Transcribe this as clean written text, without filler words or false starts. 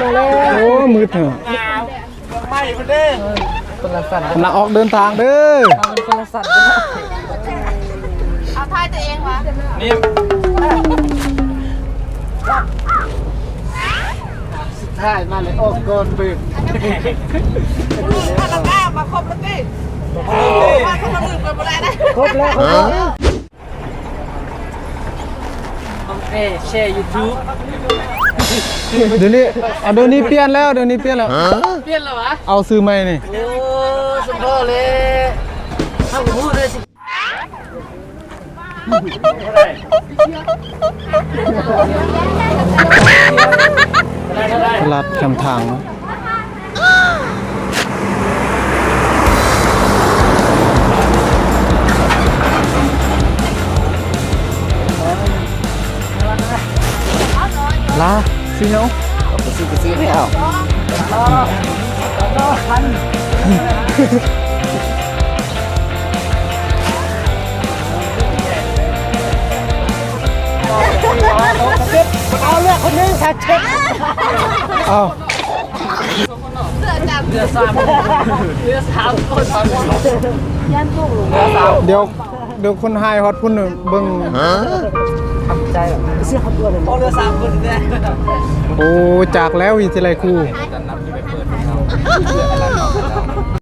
มาแล้ว โอ้มืดเหรอ ไม่คนเด้คนละสัตว์ กำลังออกเดินทางเด้อ เป็นคนละสัตว์ เอาทายตัวเองวะ นี่ถ่ายมาเลยโอ้โกนปืน ถ้าเราได้มาครบแล้วสิมาครบแล้วอื่นกันหมดแล้วนะ ครบแล้วแชร์ยูทูบ เดี๋ยวนี้เดี๋ยวนี้เปลี่ยนแล้วเดี๋ยวนี้เปลี่ยนแล้ว เปลี่ยนแล้ววะ เอาซื้อใหม่นี่ โอ้สมบูรณ์เลยถ้าผมพูดเลยสิ ลัดคำทางนะลาซื้อเนาะ ซื้อไม่เอาเอาเลือกคนนึงสักเช็ค เอา เสือจับ เรือสามคน เดี๋ยวคนไฮฮอตพุ่นน่ะเบิ่ง ทำใจแบบเสื้อขับตัวเลยเรือสามคนเนี่ย โอ้จากแล้ววิทยาลัยครู